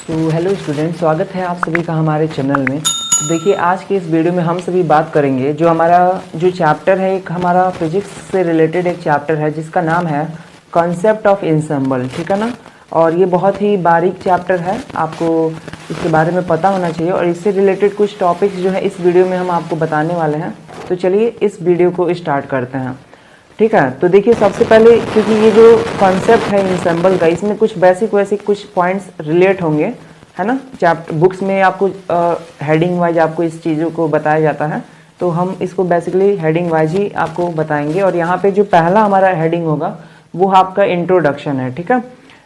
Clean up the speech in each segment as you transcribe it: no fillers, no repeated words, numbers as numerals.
Hello student, स्वागत है आप सभी का हमारे चैनल में। तो देखिए, आज के इस वीडियो में हम सभी बात करेंगे जो हमारा चैप्टर है, एक हमारा फिजिक्स से रिलेटेड एक चैप्टर है जिसका नाम है कॉन्सेप्ट ऑफ इंसेम्बल। ठीक है ना। और ये बहुत ही बारीक चैप्टर है, आपको इसके बारे में पता होना चाहिए और इससे रिलेटेड कुछ टॉपिक्स जो है इस वीडियो में हम आपको बताने वाले हैं। तो चलिए इस वीडियो को स्टार्ट करते हैं। ठीक है, तो देखिए सबसे पहले, क्योंकि ये जो कॉन्सेप्ट है इंसेम्बल का, इसमें कुछ बेसिक कुछ पॉइंट्स रिलेट होंगे, है ना। चैप्टर बुक्स में आपको हेडिंग वाइज आपको इस चीज़ों को बताया जाता है, तो हम इसको बेसिकली हेडिंग वाइज ही आपको बताएंगे। और यहाँ पे जो पहला हमारा हेडिंग होगा वो आपका इंट्रोडक्शन है। ठीक है,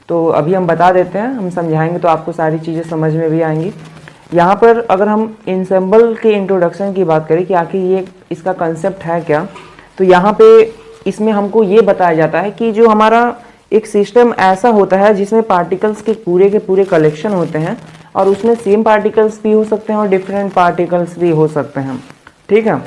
तो अभी हम बता देते हैं, हम समझाएंगे तो आपको सारी चीज़ें समझ में भी आएंगी। यहाँ पर अगर हम इंसेम्बल के इंट्रोडक्शन की बात करें कि आखिर ये इसका कंसेप्ट है क्या, तो यहाँ पे इसमें हमको ये बताया जाता है कि जो हमारा एक सिस्टम ऐसा होता है जिसमें पार्टिकल्स के पूरे कलेक्शन होते हैं, और उसमें सेम पार्टिकल्स भी हो सकते हैं और डिफरेंट पार्टिकल्स भी हो सकते हैं। ठीक है,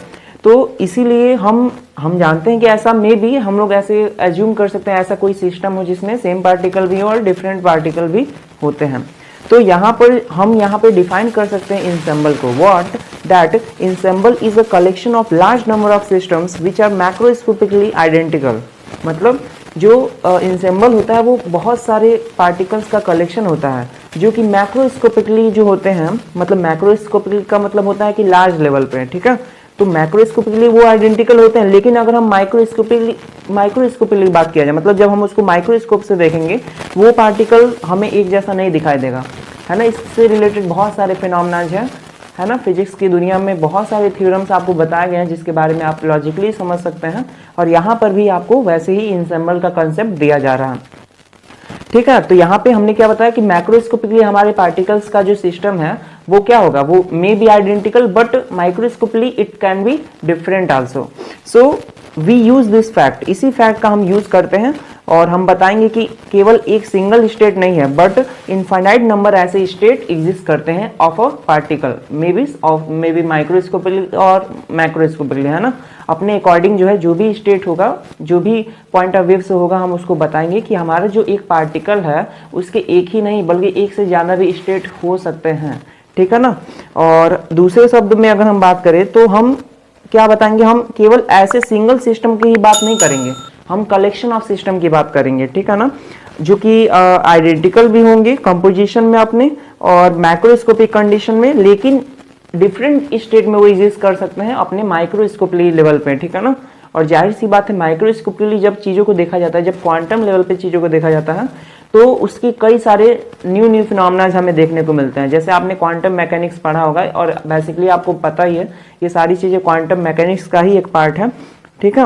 तो इसीलिए हम जानते हैं कि ऐसा में भी हम लोग ऐसे एज्यूम कर सकते हैं ऐसा कोई सिस्टम हो जिसमें सेम पार्टिकल भी हो और डिफरेंट पार्टिकल भी होते हैं। तो यहाँ पर डिफाइन कर सकते हैं इंसेम्बल को। What that ensemble is a collection of large number of systems which are macroscopically identical. मतलब जो इंसेम्बल होता है वो बहुत सारे पार्टिकल्स का कलेक्शन होता है जो कि मैक्रोस्कोपिकली जो होते हैं। मतलब मैक्रोस्कोपिकली का मतलब होता है कि लार्ज लेवल पे। ठीक है, तो मैक्रोस्कोपिकली वो आइडेंटिकल होते हैं, लेकिन अगर हम माइक्रोस्कोपिकली बात किया जाए, मतलब जब हम उसको माइक्रोस्कोप से देखेंगे वो पार्टिकल हमें एक जैसा नहीं दिखाई देगा, है ना। इससे रिलेटेड बहुत सारे फिनोमेनाज हैं, है ना। फिजिक्स की दुनिया में बहुत सारे थ्योरम्स आपको बताए गए हैं जिसके बारे में आप लॉजिकली समझ सकते हैं, और यहाँ पर भी आपको वैसे ही इंसेम्बल का कंसेप्ट दिया जा रहा है। ठीक है, तो यहाँ पे हमने क्या बताया कि मैक्रोस्कोपिकली हमारे पार्टिकल्स का जो सिस्टम है वो क्या होगा, वो may be identical but microscopically it can be different also. So we use this fact, इसी फैक्ट का हम यूज करते हैं और हम बताएंगे कि केवल एक सिंगल स्टेट नहीं है बट इनफाइनाइट नंबर ऐसे स्टेट एग्जिस्ट करते हैं of a particle, may be microscopically और मैक्रोस्कोपिकली, है ना। अपने अकॉर्डिंग जो है जो भी स्टेट होगा, जो भी पॉइंट ऑफ व्यू से होगा, हम उसको बताएंगे कि हमारा जो एक पार्टिकल है उसके एक ही नहीं बल्कि एक से ज़्यादा भी स्टेट हो सकते हैं। ठीक है ना। और दूसरे शब्द में अगर हम बात करें तो हम क्या बताएंगे, हम केवल ऐसे सिंगल सिस्टम की ही बात नहीं करेंगे, हम कलेक्शन ऑफ सिस्टम की बात करेंगे। ठीक है ना, जो कि आइडेंटिकल भी होंगे कंपोजिशन में अपने और मैक्रोस्कोपिक कंडीशन में, लेकिन डिफरेंट स्टेट में वो एग्जिस्ट कर सकते हैं अपने माइक्रोस्कोपिकली लेवल पे। ठीक है ना। और जाहिर सी बात है, माइक्रोस्कोपिकली जब चीज़ों को देखा जाता है, जब क्वांटम लेवल पे चीज़ों को देखा जाता है, तो उसकी कई सारे न्यू फिनोमेनाज हमें देखने को मिलते हैं। जैसे आपने क्वांटम मैकेनिक्स पढ़ा होगा, और बेसिकली आपको पता ही है ये सारी चीज़ें क्वांटम मैकेनिक्स का ही एक पार्ट है। ठीक है,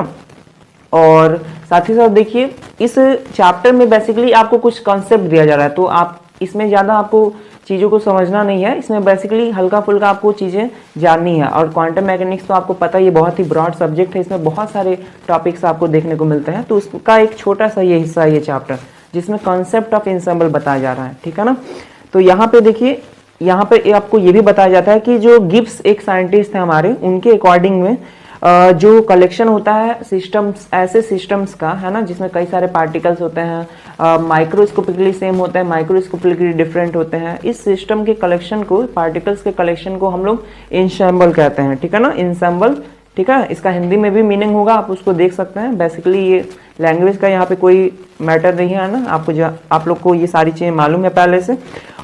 और साथ ही साथ देखिए इस चैप्टर में बेसिकली आपको कुछ कॉन्सेप्ट दिया जा रहा है, तो आप इसमें ज़्यादा आपको चीज़ों को समझना नहीं है, इसमें बेसिकली हल्का फुल्का आपको चीज़ें जाननी है। और क्वांटम मैकेनिक्स तो आपको पता है ये बहुत ही ब्रॉड सब्जेक्ट है, इसमें बहुत सारे टॉपिक्स आपको देखने को मिलते हैं, तो उसका एक छोटा सा ये हिस्सा है ये चैप्टर जिसमें कॉन्सेप्ट ऑफ इंसेम्बल बताया जा रहा है। ठीक है ना। तो यहाँ पे देखिए, यहाँ पे आपको ये भी बताया जाता है कि जो गिब्स एक साइंटिस्ट है हमारे, उनके अकॉर्डिंग में जो कलेक्शन होता है सिस्टम्स, ऐसे सिस्टम्स का, है ना, जिसमें कई सारे पार्टिकल्स होते हैं, माइक्रोस्कोपिकली सेम होते हैं, माइक्रोस्कोपिकली डिफरेंट होते हैं, इस सिस्टम के कलेक्शन को, पार्टिकल्स के कलेक्शन को हम लोग इंसेम्बल कहते हैं। ठीक है ना, इंसेम्बल। ठीक है, इसका हिंदी में भी मीनिंग होगा, आप उसको देख सकते हैं। बेसिकली ये लैंग्वेज का यहाँ पे कोई मैटर नहीं है ना, आप लोग को ये सारी चीज़ें मालूम है पहले से।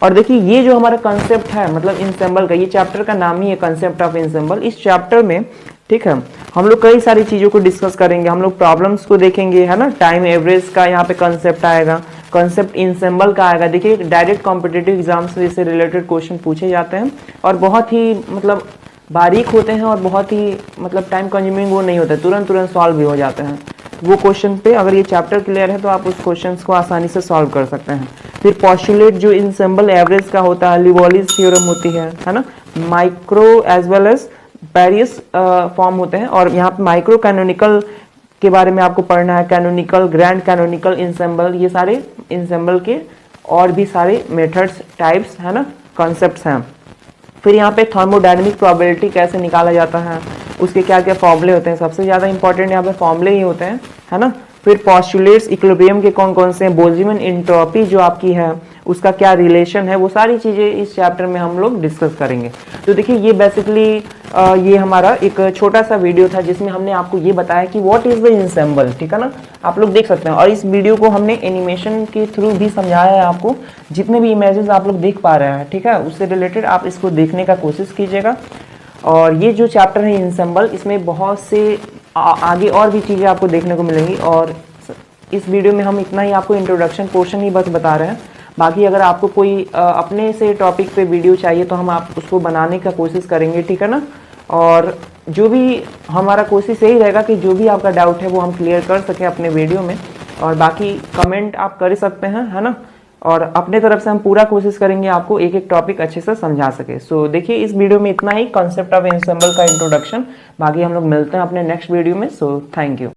और देखिए ये जो हमारा कंसेप्ट है, मतलब इंसेम्बल का, ये चैप्टर का नाम ही है कंसेप्ट ऑफ इंसेम्बल। इस चैप्टर में, ठीक है, हम लोग कई सारी चीज़ों को डिस्कस करेंगे, हम लोग प्रॉब्लम्स को देखेंगे, है ना। टाइम एवरेज का यहाँ पे कंसेप्ट आएगा, कंसेप्ट इंसेम्बल का आएगा। देखिए डायरेक्ट कॉम्पिटिटिव एग्जाम्स से रिलेटेड क्वेश्चन पूछे जाते हैं और बहुत ही मतलब बारीक होते हैं और बहुत ही मतलब टाइम कंज्यूमिंग वो नहीं होता है, तुरंत सॉल्व भी हो जाते हैं वो क्वेश्चन पे। अगर ये चैप्टर क्लियर है तो आप उस क्वेश्चन को आसानी से सॉल्व कर सकते हैं। फिर पॉस्टुलेट जो इंसेम्बल एवरेज का होता है, लिवोलिस थ्योरम होती है ना। Micro as well as various form होते हैं, और यहाँ पे माइक्रो कैनोनिकल के बारे में आपको पढ़ना है, कैनोनिकल, ग्रैंड कैनोनिकल इंसेम्बल, ये सारे इंसेम्बल के और भी सारे मेथड्स, टाइप्स, है ना, कॉन्सेप्ट्स हैं। फिर यहाँ पे थर्मोडायनेमिक प्रोबेबिलिटी कैसे निकाला जाता है, उसके क्या क्या फॉर्मूले होते हैं, सबसे ज़्यादा इंपॉर्टेंट यहाँ पे फॉर्मूले ही होते हैं, है ना। फिर पॉस्टुलेट्स इक्विलिब्रियम के कौन कौन से हैं, बोल्ट्जमैन एंट्रोपी जो आपकी है उसका क्या रिलेशन है, वो सारी चीज़ें इस चैप्टर में हम लोग डिस्कस करेंगे। तो देखिए ये बेसिकली ये हमारा एक छोटा सा वीडियो था जिसमें हमने आपको ये बताया कि व्हाट इज़ द इंसेंबल, ठीक है ना। आप लोग देख सकते हैं, और इस वीडियो को हमने एनिमेशन के थ्रू भी समझाया है आपको। जितने भी इमेजेस आप लोग देख पा रहे हैं, ठीक है, उससे रिलेटेड आप इसको देखने का कोशिश कीजिएगा। और ये जो चैप्टर है इंसेंबल, इसमें बहुत से आगे और भी चीज़ें आपको देखने को मिलेंगी। और इस वीडियो में हम इतना ही आपको इंट्रोडक्शन पोर्शन ही बस बता रहे हैं। बाकी अगर आपको कोई अपने से टॉपिक पे वीडियो चाहिए तो हम आप उसको बनाने का कोशिश करेंगे, ठीक है ना। और जो भी हमारा कोशिश यही रहेगा कि जो भी आपका डाउट है वो हम क्लियर कर सकें अपने वीडियो में। और बाकी कमेंट आप कर सकते हैं, है ना। और अपने तरफ से हम पूरा कोशिश करेंगे आपको एक एक टॉपिक अच्छे से समझा सके। सो देखिए इस वीडियो में इतना ही, कॉन्सेप्ट ऑफ एंसेंबल का इंट्रोडक्शन। बाकी हम लोग मिलते हैं अपने नेक्स्ट वीडियो में। So thank you.